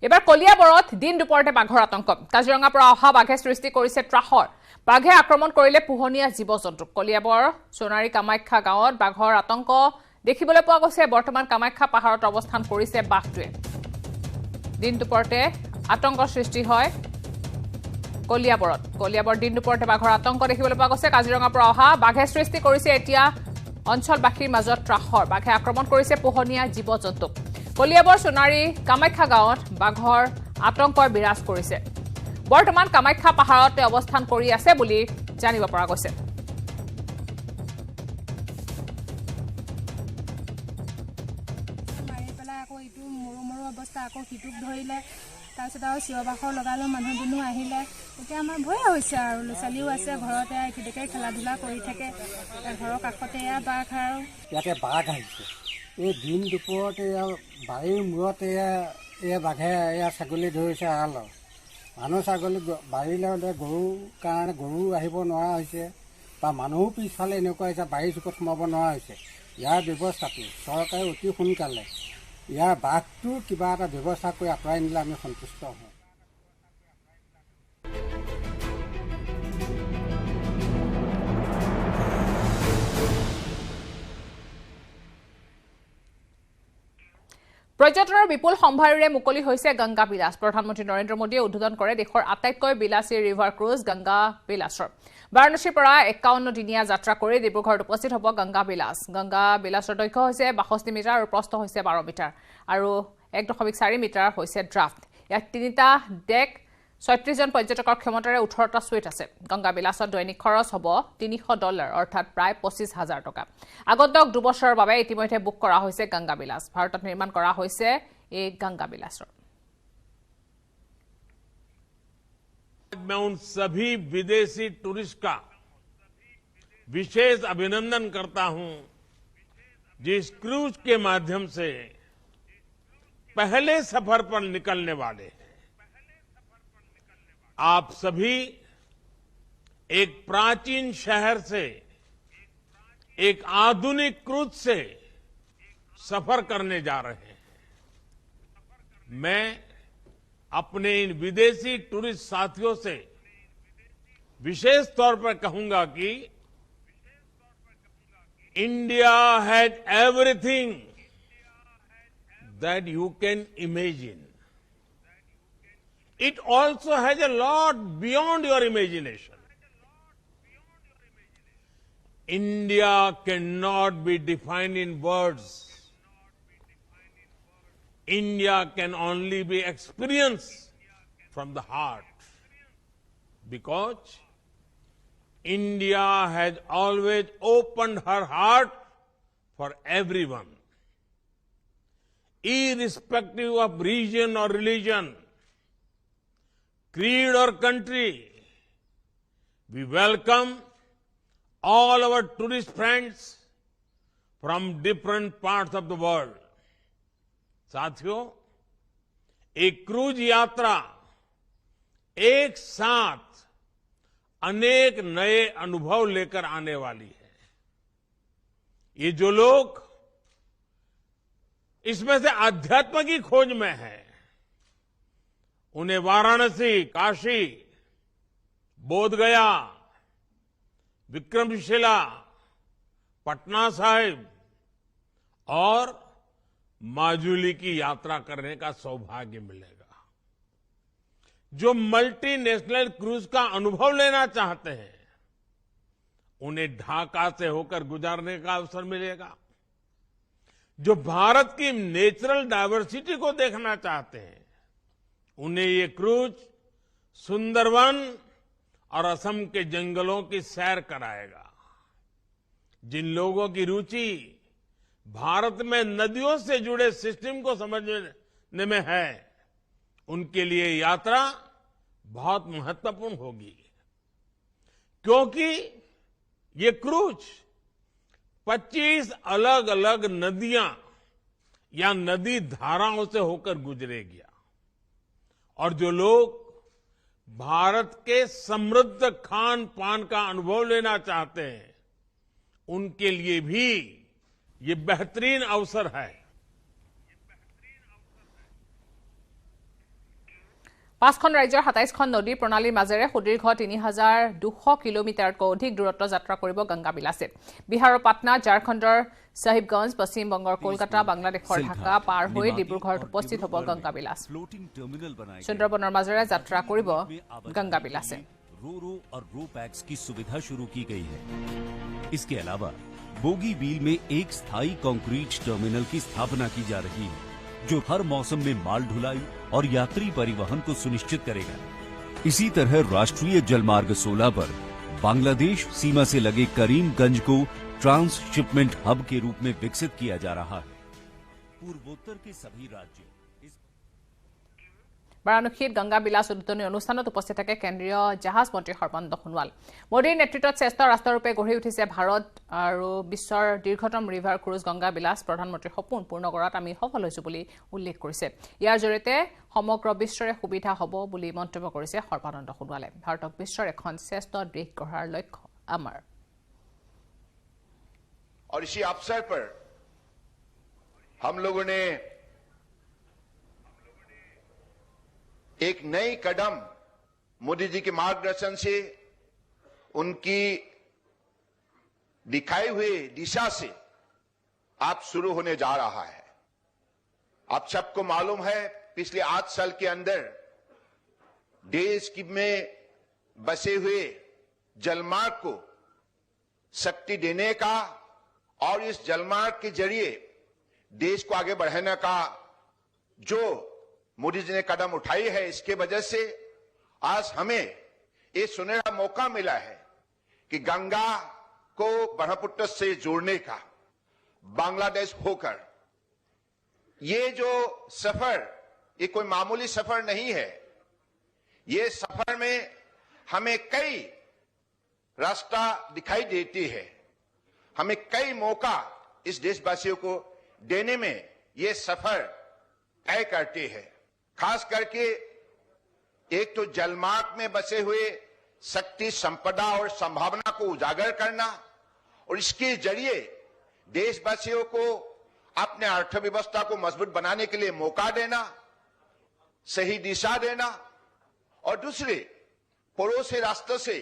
এবাৰ কলিয়াবৰত দিন দুপৰতে বাঘৰ আতংক কাজিৰঙাৰ পৰা অহা বাঘে সৃষ্টি কৰিছে ত্ৰাসৰ বাঘে আক্ৰমণ কৰিলে পোহনীয়া জীৱ-জন্তু কলিয়াবৰ সোণাৰী কামাখ্যা গাঁৱত বাঘৰ আতংক দেখিবলৈ পোৱা গৈছে বৰ্তমান কামাখ্যা পাহাৰত অৱস্থান কৰিছে বাঘটোৱে দিন দুপৰতে আতংক সৃষ্টি হয় কলিয়াবৰ দিন দুপৰতে বাঘৰ আতংক দেখিবলৈ পোৱা গৈছে কাজিৰঙাৰ পৰা অহা বাঘে সৃষ্টি কৰিছে এতিয়া অঞ্চলবাসীৰ মাজত ত্ৰাসৰ বাঘে আক্ৰমণ কৰিছে পোহনীয়া জীৱ-জন্তু কলিয়াবৰ সোণাৰী কামাখ্যা গাঁৱত বাঘৰ আতংকৰ বিৰাজ কৰিছে বৰ্তমান কামাখ্যা পাহাৰতে অৱস্থান কৰি আছে বুলি জানিব পৰা গৈছে মাৰি পেলাই আকৌ ইটো মৰু অৱস্থা আকৌ সিটোক ধৰিলে তাৰপিছত আৰু চিঞৰ-বাখৰ লগালো মানুহ দুনু আহিলে এতিয়া আমাৰ ভয় হৈছে আৰু ল'ৰা-ছোৱালীও আছে ঘৰতে ইফালে খেলা ধূলা কৰি থাকে ঘৰৰ কাষতে বাঘ আৰু ইয়াতে বাঘ আহিছে এই দিন দুপৰতে বাৰীৰ মূৰতে বাঘে ছাগলী ধৰিছে আলৰ মানুহ ছাগলী বাৰীলৈ গৰুৰ কাৰণে গৰু আহিব নোৱাৰা হৈছে বা মানুহো পিছফালে এনেকুৱা হৈছে বাৰীৰ চুকত সোমাব নোৱাৰা হৈছে ইয়াৰ ব্যৱস্থাটো চৰকাৰে অতি সোনকালে ইয়াৰ বাঘটো কিবা এটা ব্যৱস্থা কৰি আঁতৰাই নিলে আমি সন্তুষ্ট হওঁ পৰ্যটনৰ বিপুল সম্ভাৰেৰে মুকলি হৈছে গংগা বিলাস প্ৰধানমন্ত্ৰী নৰেন্দ্ৰ মোদীয়ে উদ্বোধন কৰে দেশৰ আটাইতকৈ বিলাসী ৰিভাৰ ক্ৰুজ গংগা বিলাসৰ বাৰাণসীৰ পৰা 51 দিনীয়া যাত্ৰা কৰি ডিব্ৰুগড়ত উপস্থিত হ'ব গংগা বিলাসৰ দৈৰ্ঘ্য হৈছে 62 মিটাৰ আৰু প্ৰস্থ হৈছে 12 মিটাৰ আৰু 1.4 মিটাৰ হৈছে ড্ৰাফ্ট ইয়াত তিনিটা ডেক 36 জন পৰ্যটকৰ ক্ষমতাৰে 18টা সুইট আছে গংগা বিলাসত দৈনিক খৰচ হ'ব $300 অৰ্থাৎ প্ৰায় 25,000 টকা আগন্তুক 2 বছৰৰ বাবে ইতিমধ্যে বুক কৰা হৈছে গংগা বিলাস ভাৰতত নিৰ্মাণ কৰা হৈছে এই গংগা বিলাসৰ मैं उन सभी विदेशी टूरिस्ट का विशेष अभिनंदन करता हूं जिस क्रूज के माध्यम से पहले सफर पर निकलने वाले हैं आप सभी एक प्राचीन शहर से एक आधुनिक क्रूज से सफर करने जा रहे हैं मैं अपने इन विदेशी टूरिस्ट साथियों से विशेष तौर पर कहूंगा कि India has everything that you can imagine it also has a lot beyond your imagination India can not be defined in words India can only be experienced from the heart because India has always opened her heart for everyone, irrespective of region or religion, creed or country. We welcome all our tourist friends from different parts of the world. साथियों एक cruise यात्रा एक साथ अनेक नए अनुभव लेकर आने वाली है ये जो लोग इसमें से आध्यात्म की खोज में हैं उन्हें वाराणसी काशी बोधगया विक्रमशिला पटना साहिब और माजुली की यात्रा करने का सौभाग्य मिलेगा जो मल्टीनेशनल क्रूज का अनुभव लेना चाहते हैं उन्हें ढाका से होकर गुजरने का अवसर मिलेगा जो भारत की नेचुरल डायवर्सिटी को देखना चाहते हैं उन्हें ये क्रूज सुंदरवन और असम के जंगलों की सैर कराएगा जिन लोगों की रुचि भारत में नदियों से जुड़े सिस्टम को समझने में है उनके लिए यात्रा बहुत महत्वपूर्ण होगी क्योंकि ये क्रूज 25 अलग अलग नदियां या नदी धाराओं से होकर गुजरेगी और जो लोग भारत के समृद्ध खान पान का अनुभव लेना चाहते हैं उनके लिए भी ये बेहतरीन अवसर है পাঁচখন ৰাজ্যৰ ২৭খন নদী প্ৰণালীৰ মাজেৰে সুদীৰ্ঘ ৩,২০০ কিলোমিটাৰতকৈ অধিক দূৰত্ব যাত্ৰা কৰিব গংগা বিলাসে। বিহাৰৰ পাটনা, ঝাৰখণ্ডৰ সাহিবগঞ্জ, পশ্চিম বংগৰ কলকাতা, বাংলাদেশৰ ঢাকা পাৰ হৈ ডিব্ৰুগড়ত উপস্থিত হ'ব গংগা বিলাস। সুন্দৰবনৰ মাজেৰে যাত্ৰা কৰিব গংগা বিলাসে। रो और रो पैक्स की सुविधा शुरू की गई है। इसके अलावा बोगी बील में एक स्थायी कंक्रीट टर्मिनल की स्थापना की जा रही है, जो हर मौसम में माल ढुलाई और यात्री परिवहन को सुनिश्चित करेगा। इसी तरह राष्ट्रीय जलमार्ग 16 पर बांग्लादेश सीमा से लगे करीमगंज को ट्रांसशिपमेंट हब के रूप में विकसित किया जा रहा है। पूर्वोत्तर के सभी राज्य বাৰাণসীত গংগা বিলাস উদ্বোধনী অনুষ্ঠানত উপস্থিত থাকে কেন্দ্ৰীয় জাহাজ মন্ত্ৰী সৰ্বানন্দ সোণোৱাল। মোদীৰ নেতৃত্বত শ্ৰেষ্ঠ ৰাষ্ট্ৰৰূপে গঢ়ি উঠিছে ভাৰত আৰু বিশ্বৰ দীৰ্ঘতম ৰিভাৰ ক্ৰুজ গংগা বিলাস। প্ৰধানমন্ত্ৰীৰ সপোন পূৰ্ণ কৰাত আমি সফল হৈছো বুলি উল্লেখ কৰিছে। ইয়াৰ জৰিয়তে সমগ্ৰ বিশ্বৰে সুবিধা হ'ব বুলি মন্তব্য কৰিছে সৰ্বানন্দ সোণোৱালে। ভাৰতক বিশ্বৰ এখন শ্ৰেষ্ঠ দেশ গঢ়াৰ লক্ষ্য আমাৰ। और इसी अवसर पर हम लोगों ने एक नई कदम मोदी जी के मार्गदर्शन से, उनकी दिखाई हुई दिशा से आप शुरू होने जा रहा है। आप सबको मालूम है पिछले 8 साल के अंदर देश में बसे हुए जलमार्ग को शक्ति देने का और इस जलमार्ग के जरिए देश को आगे बढ़ाने का जो मोदी जी ने कदम उठाई है, इसके वजह से आज हमें ये सुनहरा मौका मिला है कि गंगा को ब्रह्मपुत्र से जोड़ने का, बांग्लादेश होकर ये जो सफर, ये कोई मामूली सफर नहीं है। ये सफर में हमें कई रास्ता दिखाई देती है, हमें कई मौका इस देशवासियों को देने में ये सफर तय करती है। खास करके एक तो जलमार्ग में बसे हुए शक्ति, संपदा और संभावना को उजागर करना और इसके जरिए देशवासियों को अपने अर्थव्यवस्था को मजबूत बनाने के लिए मौका देना, सही दिशा देना, और दूसरे पड़ोसी राष्ट्र से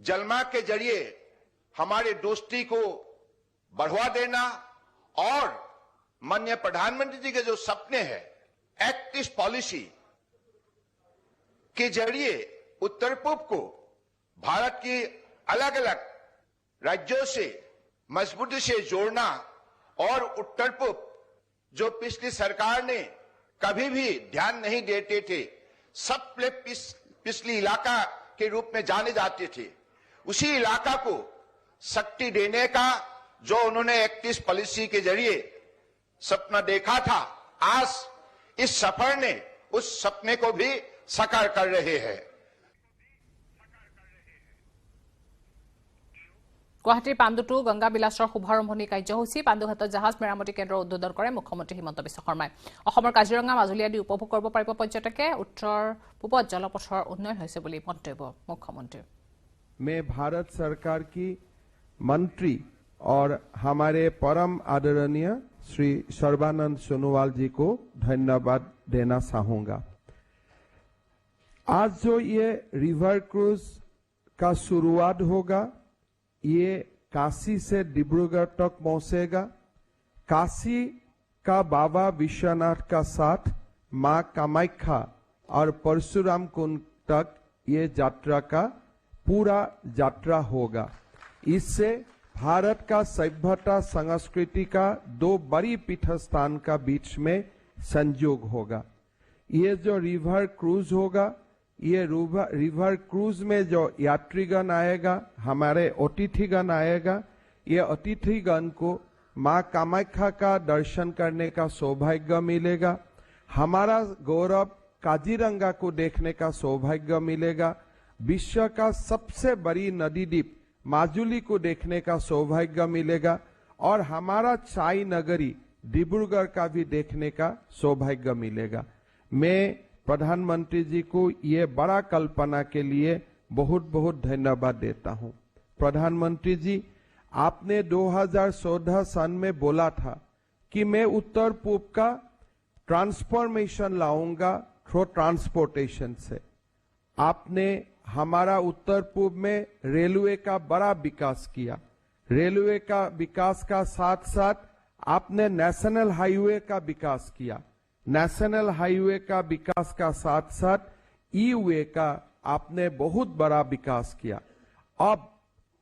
जलमार्ग के जरिए हमारे दोस्ती को बढ़ावा देना और माननीय प्रधानमंत्री जी के जो सपने हैं, एक्ट ईस्ट पॉलिसी के जरिए उत्तर पूर्व को भारत की अलग अलग राज्यों से मजबूती से जोड़ना और उत्तर पूर्व जो पिछली सरकार ने कभी भी ध्यान नहीं देते थे, सब पिछली इलाका के रूप में जाने जाते थे, उसी इलाका को शक्ति देने का जो उन्होंने एक्ट ईस्ट पॉलिसी के जरिए सपना देखा था, आज इस सफर ने उस सपने को भी साकार कर रहे हैं। গুৱাহাটীৰ পাণ্ডুতো গংগা বিলাসৰ শুভাৰম্ভণি কাৰ্যসূচী। পাণ্ডুঘাটত জাহাজ মেৰামতি কেন্দ্ৰ উদ্বোধন কৰে মুখ্যমন্ত্ৰী হিমন্ত বিশ্ব শৰ্মাই। অসমৰ কাজিৰঙা, মাজুলী আদি উপভোগ কৰিব পাৰিব পৰ্যটকে। উত্তৰ পূবত জলপথৰ উন্নয়ন হৈছে বুলি মন্তব্য মুখ্যমন্ত্ৰীৰ। मैं भारत सरकार की मंत्री और हमारे परम आदरणीय श्री सर्बानंद सोनोवाल जी को धन्यवाद देना चाहूंगा। आज जो ये रिवर क्रूज का शुरुआत होगा, ये काशी से डिब्रूगढ़ तक पहुंचेगा। काशी का बाबा विश्वनाथ का साथ मां कामाख्या और परशुराम कुंड तक ये यात्रा का पूरा यात्रा होगा। इससे भारत का सभ्यता संस्कृति का 2 बड़ी पीठस्थान का बीच में संयोग होगा। ये जो रिवर क्रूज होगा, ये रिवर क्रूज में जो यात्रीगण आएगा, हमारे अतिथिगण आएगा, ये अतिथिगण को मां कामाख्या का दर्शन करने का सौभाग्य मिलेगा। हमारा गौरव काजीरंगा को देखने का सौभाग्य मिलेगा। विश्व का सबसे बड़ी नदी द्वीप माजुली को देखने का सौभाग्य मिलेगा और हमारा चाय नगरी डिब्रूगढ़ का भी देखने का सौभाग्य मिलेगा। मैं प्रधानमंत्री जी को ये बड़ा कल्पना के लिए बहुत बहुत धन्यवाद देता हूं। प्रधानमंत्री जी, आपने 2014 सन में बोला था कि मैं उत्तर पूर्व का ट्रांसफॉर्मेशन लाऊंगा, थ्रू ट्रांसपोर्टेशन से। आपने हमारा उत्तर पूर्व में रेलवे का बड़ा विकास किया। रेलवे का विकास का साथ साथ आपने नेशनल हाईवे का विकास किया। नेशनल हाईवे का विकास का साथ साथ ई वे का आपने बहुत बड़ा विकास किया। अब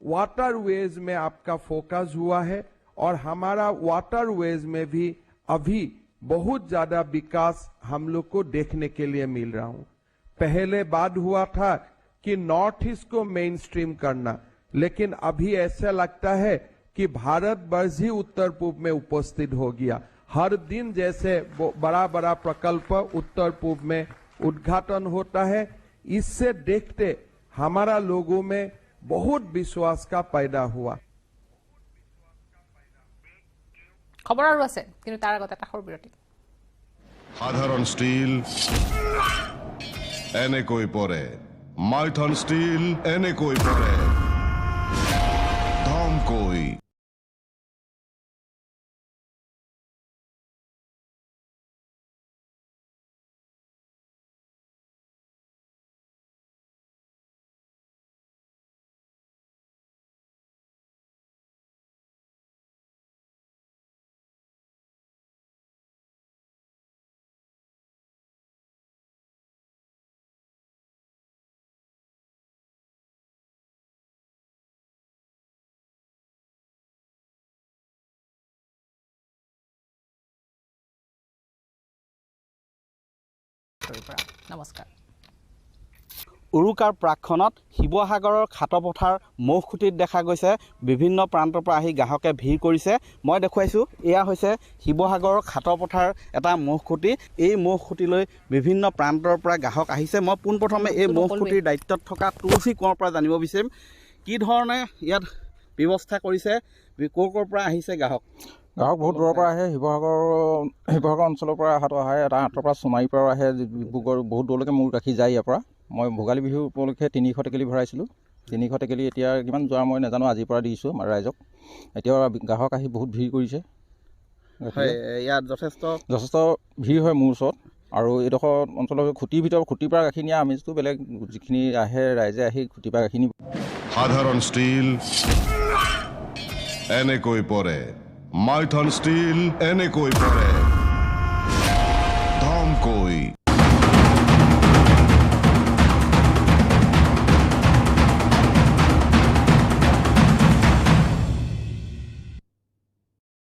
वाटरवेज में आपका फोकस हुआ है और हमारा वाटरवेज में भी अभी बहुत ज्यादा विकास हम लोग को देखने के लिए मिल रहा हूं। पहले बात हुआ था कि नॉर्थ ईस्ट को मेन स्ट्रीम करना, लेकिन अभी ऐसा लगता है कि भारत वर्ष ही उत्तर पूर्व में उपस्थित हो गया। हर दिन जैसे बड़ा बड़ा प्रकल्प उत्तर पूर्व में उद्घाटन होता है, इससे देखते हमारा लोगों में बहुत विश्वास का पैदा हुआ। खबर আৰু আছে কিন্তু তাৰ আগতে এটা সৰু বিৰতি। সাধারণ স্টিল এনেকৈ পরে, মাইথন স্টিল এনেকৈ পরে, ধমকৈ। নমস্কাৰ। উৰুকাৰ প্ৰাক্ষণত শিৱসাগৰৰ খাটপথাৰ মহখুঁটিত দেখা গৈছে বিভিন্ন প্ৰান্তৰ পৰা আহি গ্ৰাহকে ভিৰ কৰিছে। মই দেখুৱাইছোঁ এয়া হৈছে শিৱসাগৰৰ খাটপথাৰ এটা মহখুঁটি। এই মহখুঁটিলৈ বিভিন্ন প্ৰান্তৰ পৰা গ্ৰাহক আহিছে। মই পোনপ্ৰথমে এই মহখুঁটিৰ দায়িত্বত থকা তুলসী কোঁৱৰৰ পৰা জানিব বিচাৰিম কি ধৰণে ইয়াত ব্যৱস্থা কৰিছে, ক'ৰ পৰা আহিছে গ্ৰাহক? গ্ৰাহক বহুত দূৰৰ পৰা আহে। শিৱসাগৰ অঞ্চলৰ পৰা আহে, এটা হাতৰ পৰা সোণাৰীৰ পৰা আহে, ডিব্ৰুগড় বহুত দূৰলৈকে মোৰ গাখীৰ যায় ইয়াৰ পৰা। মই ভোগালী বিহু উপলক্ষে 300 টেকেলি ভৰাইছিলোঁ। 300 টেকেলি এতিয়া কিমান যোৱা মই নাজানো, আজিৰ পৰা দিছোঁ ৰাইজক। এতিয়া গ্ৰাহক আহি বহুত ভিৰ কৰিছে। ইয়াত যথেষ্ট ভিৰ হয় মোৰ ওচৰত। আৰু এইডোখৰ অঞ্চলৰ খুঁটিৰ ভিতৰত খুঁটিৰ পৰা গাখীৰ নিয়া আমেজটো বেলেগ। যিখিনি আহে ৰাইজে আহি খুঁটিৰ পৰা গাখীৰ নিব। সাধারণ স্টিল এনেকৈ পরে, মাইথন স্টিল এনেকৈ পরে, ধমকৈ।